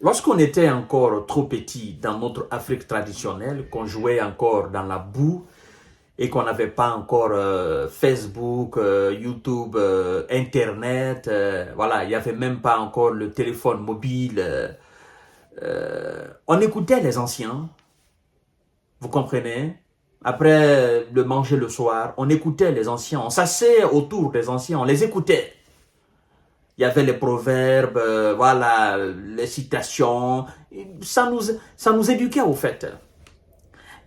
Lorsqu'on était encore trop petit dans notre Afrique traditionnelle, qu'on jouait encore dans la boue et qu'on n'avait pas encore Facebook, YouTube, Internet, voilà, il n'y avait même pas encore le téléphone mobile. On écoutait les anciens, vous comprenez? Après le manger le soir, on écoutait les anciens, on s'asseyait autour des anciens, on les écoutait. Il y avait les proverbes, voilà, les citations. Ça nous éduquait au fait.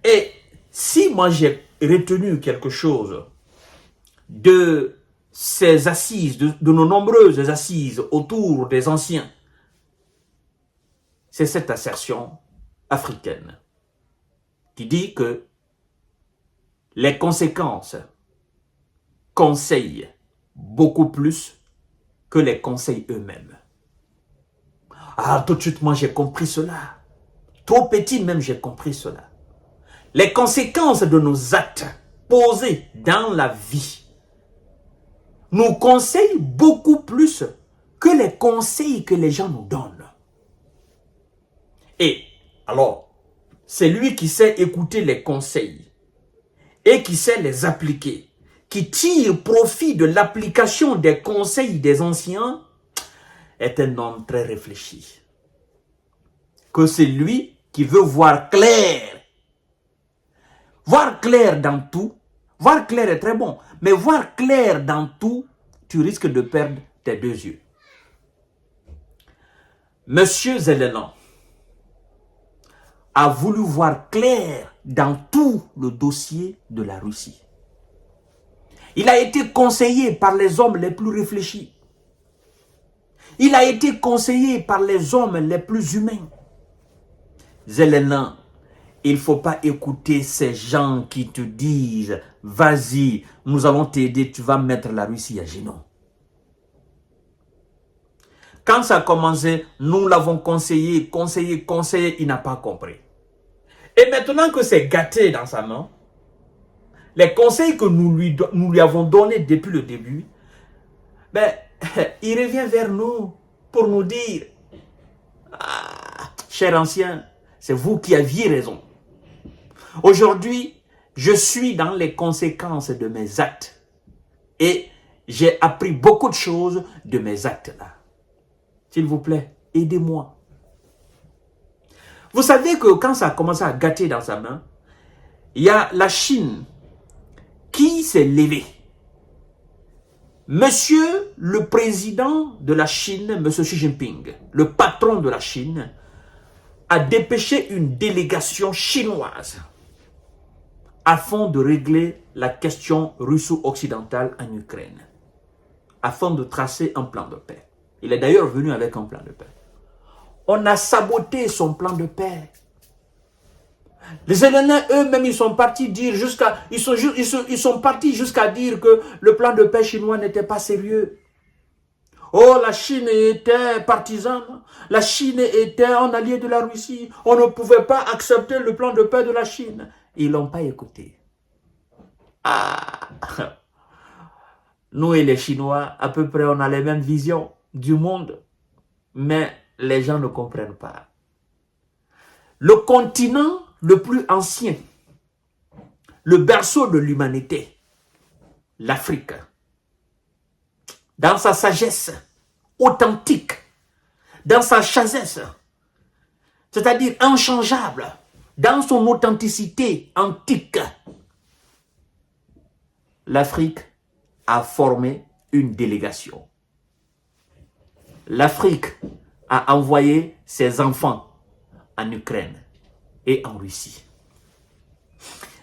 Et si moi j'ai retenu quelque chose de ces assises, de nos nombreuses assises autour des anciens, c'est cette assertion africaine qui dit que les conséquences conseillent beaucoup plus que les conseils eux-mêmes. Ah, tout de suite, moi, j'ai compris cela. Trop petit, même, j'ai compris cela. Les conséquences de nos actes posés dans la vie nous conseillent beaucoup plus que les conseils que les gens nous donnent. Et, alors, c'est lui qui sait écouter les conseils et qui sait les appliquer, qui tire profit de l'application des conseils des anciens, est un homme très réfléchi. Que c'est lui qui veut voir clair. Voir clair dans tout, voir clair est très bon, mais voir clair dans tout, tu risques de perdre tes deux yeux. Monsieur Zelensky a voulu voir clair dans tout le dossier de la Russie. Il a été conseillé par les hommes les plus réfléchis. Il a été conseillé par les hommes les plus humains. Zelensky, il ne faut pas écouter ces gens qui te disent « Vas-y, nous allons t'aider, tu vas mettre la Russie à genoux. » Quand ça a commencé, nous l'avons conseillé, il n'a pas compris. Et maintenant que c'est gâté dans sa main, les conseils que nous lui avons donnés depuis le début, ben, il revient vers nous pour nous dire ah, « Cher ancien, c'est vous qui aviez raison. Aujourd'hui, je suis dans les conséquences de mes actes et j'ai appris beaucoup de choses de mes actes-là. S'il vous plaît, aidez-moi. » Vous savez que quand ça a commencé à gâter dans sa main, il y a la Chine qui s'est levée. Monsieur le président de la Chine, monsieur Xi Jinping, le patron de la Chine, a dépêché une délégation chinoise afin de régler la question russo-occidentale en Ukraine, afin de tracer un plan de paix. Il est d'ailleurs venu avec un plan de paix. On a saboté son plan de paix. Les Éléniens eux-mêmes, ils sont partis dire ils sont partis jusqu'à dire que le plan de paix chinois n'était pas sérieux. Oh, la Chine était partisane, la Chine était un allié de la Russie. On ne pouvait pas accepter le plan de paix de la Chine. Ils l'ont pas écouté. Ah, nous et les Chinois, à peu près, on a les mêmes visions du monde, mais les gens ne comprennent pas. Le continent le plus ancien, le berceau de l'humanité, l'Afrique, dans sa sagesse authentique, dans sa sagesse, c'est-à-dire inchangeable, dans son authenticité antique, l'Afrique a formé une délégation. L'Afrique a envoyé ses enfants en Ukraine et en Russie.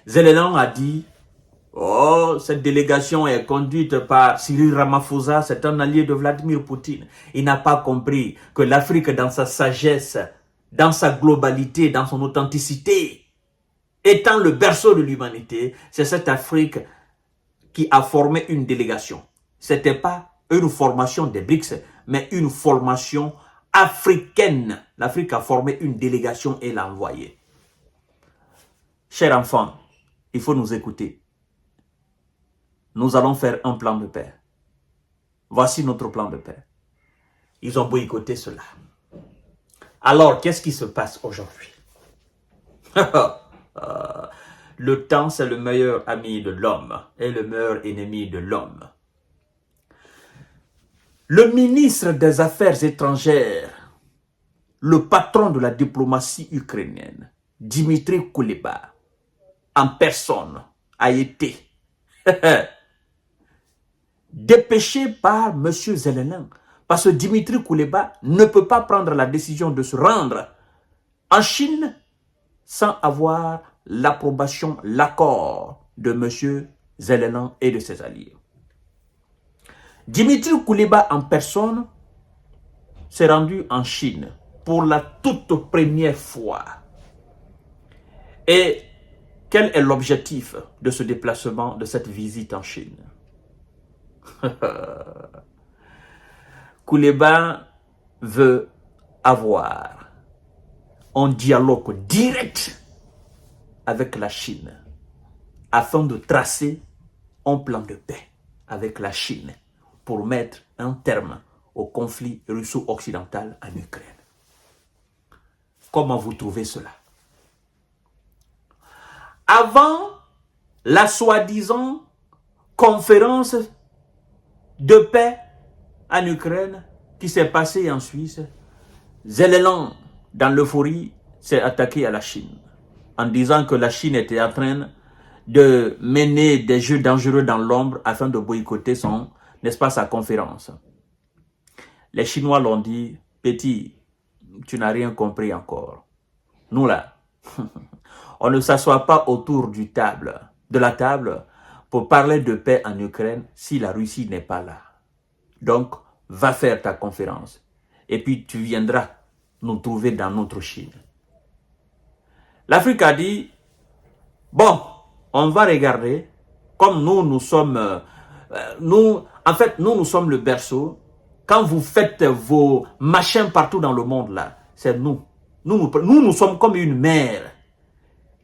Zelensky a dit « Oh, cette délégation est conduite par Cyril Ramaphosa, c'est un allié de Vladimir Poutine. » Il n'a pas compris que l'Afrique, dans sa sagesse, dans sa globalité, dans son authenticité, étant le berceau de l'humanité, c'est cette Afrique qui a formé une délégation. Ce n'était pas une formation des BRICS, mais une formation africaine. L'Afrique a formé une délégation et l'a envoyée. Chers enfants, il faut nous écouter. Nous allons faire un plan de paix. Voici notre plan de paix. Ils ont boycotté cela. Alors, qu'est-ce qui se passe aujourd'hui? Le temps, c'est le meilleur ami de l'homme et le meilleur ennemi de l'homme. Le ministre des Affaires étrangères, le patron de la diplomatie ukrainienne, Dimitri Kuleba, en personne, a été dépêché par M. Zelensky. Parce que Dimitri Kuleba ne peut pas prendre la décision de se rendre en Chine sans avoir l'approbation, l'accord de M. Zelensky et de ses alliés. Dimitri Kuleba en personne s'est rendu en Chine pour la toute première fois. Et quel est l'objectif de ce déplacement, de cette visite en Chine? Kuleba veut avoir un dialogue direct avec la Chine afin de tracer un plan de paix avec la Chine pour mettre un terme au conflit russo-occidental en Ukraine. Comment vous trouvez cela? Avant la soi-disant conférence de paix en Ukraine qui s'est passée en Suisse, Zelensky, dans l'euphorie, s'est attaqué à la Chine en disant que la Chine était en train de mener des jeux dangereux dans l'ombre afin de boycotter son, n'est-ce pas, sa conférence. Les Chinois l'ont dit, petit, tu n'as rien compris encore. Nous là, on ne s'assoit pas autour de la table pour parler de paix en Ukraine si la Russie n'est pas là. Donc, va faire ta conférence et puis tu viendras nous trouver dans notre Chine. L'Afrique a dit, bon, on va regarder, comme nous sommes, nous sommes le berceau. Quand vous faites vos machins partout dans le monde là, c'est nous. Nous sommes comme une mère.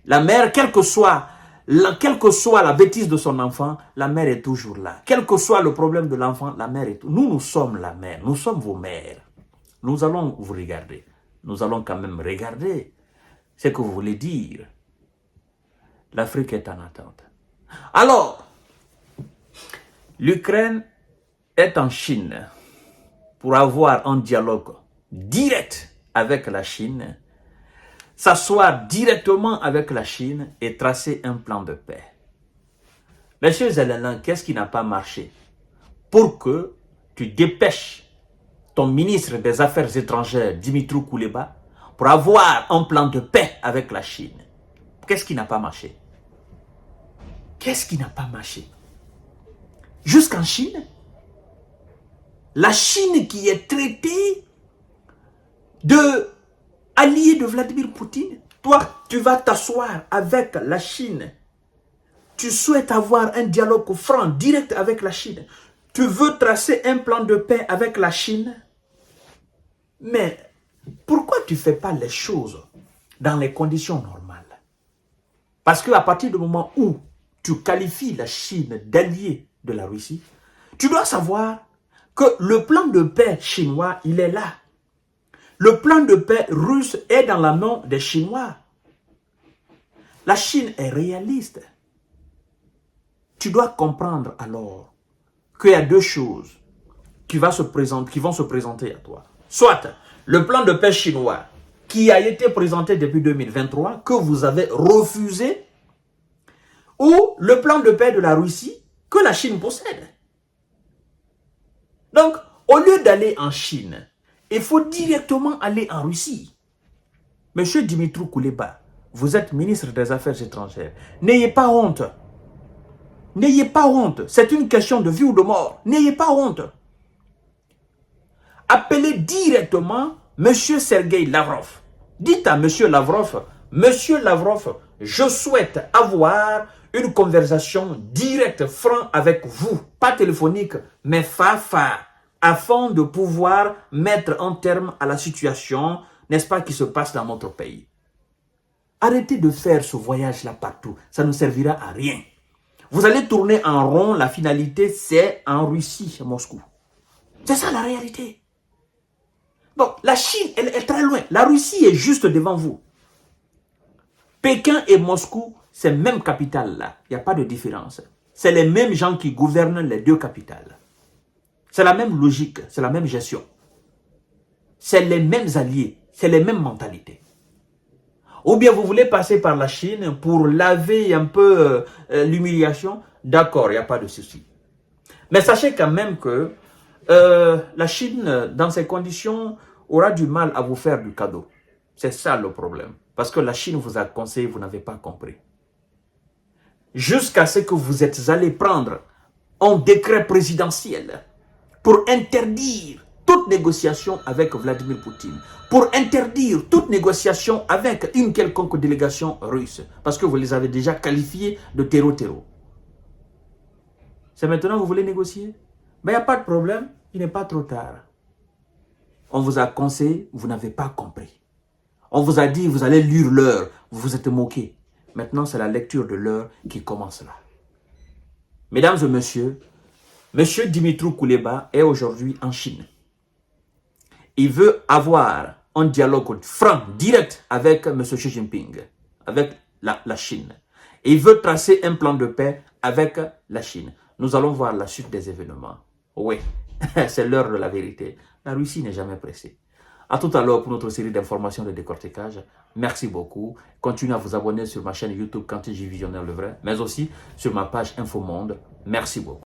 La mère, quelle que soit la bêtise de son enfant, la mère est toujours là. Quel que soit le problème de l'enfant, la mère est toujours là. Nous sommes la mère, nous sommes vos mères. Nous allons vous regarder. Nous allons quand même regarder ce que vous voulez dire. L'Afrique est en attente. Alors, l'Ukraine est en Chine pour avoir un dialogue direct avec la Chine, s'asseoir directement avec la Chine et tracer un plan de paix. Monsieur Zelensky, qu'est-ce qui n'a pas marché? Pour que tu dépêches ton ministre des Affaires étrangères, Dimitri Kuleba, pour avoir un plan de paix avec la Chine. Qu'est-ce qui n'a pas marché? Qu'est-ce qui n'a pas marché? Jusqu'en Chine, la Chine qui est traitée de allié de Vladimir Poutine, toi, tu vas t'asseoir avec la Chine. Tu souhaites avoir un dialogue franc, direct avec la Chine. Tu veux tracer un plan de paix avec la Chine. Mais pourquoi tu ne fais pas les choses dans les conditions normales? Parce qu'à partir du moment où tu qualifies la Chine d'allié de la Russie, tu dois savoir que le plan de paix chinois, il est là. Le plan de paix russe est dans la main des Chinois. La Chine est réaliste. Tu dois comprendre alors qu'il y a deux choses qui vont se présenter à toi. Soit le plan de paix chinois qui a été présenté depuis 2023, que vous avez refusé, ou le plan de paix de la Russie que la Chine possède. Donc, au lieu d'aller en Chine, il faut directement aller en Russie. Monsieur Dimitri Kuleba, vous êtes ministre des Affaires étrangères. N'ayez pas honte. N'ayez pas honte. C'est une question de vie ou de mort. N'ayez pas honte. Appelez directement Monsieur Sergei Lavrov. Dites à Monsieur Lavrov, Monsieur Lavrov, je souhaite avoir une conversation directe, franche avec vous. Pas téléphonique, mais fa-fa. Afin de pouvoir mettre un terme à la situation, n'est-ce pas, qui se passe dans notre pays. Arrêtez de faire ce voyage-là partout. Ça ne servira à rien. Vous allez tourner en rond. La finalité, c'est en Russie, à Moscou. C'est ça la réalité. Donc, la Chine, elle est très loin. La Russie est juste devant vous. Pékin et Moscou, c'est même capitale là. Il n'y a pas de différence. C'est les mêmes gens qui gouvernent les deux capitales. C'est la même logique, c'est la même gestion. C'est les mêmes alliés, c'est les mêmes mentalités. Ou bien vous voulez passer par la Chine pour laver un peu l'humiliation, d'accord, il n'y a pas de souci. Mais sachez quand même que la Chine, dans ces conditions, aura du mal à vous faire du cadeau. C'est ça le problème. Parce que la Chine vous a conseillé, vous n'avez pas compris. Jusqu'à ce que vous êtes allé prendre un décret présidentiel pour interdire toute négociation avec Vladimir Poutine, pour interdire toute négociation avec une quelconque délégation russe, parce que vous les avez déjà qualifiés de terreau-terreau. C'est maintenant que vous voulez négocier? Mais il n'y a pas de problème, il n'est pas trop tard. On vous a conseillé, vous n'avez pas compris. On vous a dit, vous allez lire l'heure, vous vous êtes moqué. Maintenant, c'est la lecture de l'heure qui commence là. Mesdames et messieurs, M. Dimitrou Kuleba est aujourd'hui en Chine. Il veut avoir un dialogue franc, direct avec M. Xi Jinping, avec la Chine. Et il veut tracer un plan de paix avec la Chine. Nous allons voir la suite des événements. Oui, c'est l'heure de la vérité. La Russie n'est jamais pressée. À tout à l'heure pour notre série d'informations de décortiquage. Merci beaucoup. Continuez à vous abonner sur ma chaîne YouTube Kanté J Visionnaire le vrai, mais aussi sur ma page Infomonde. Merci beaucoup.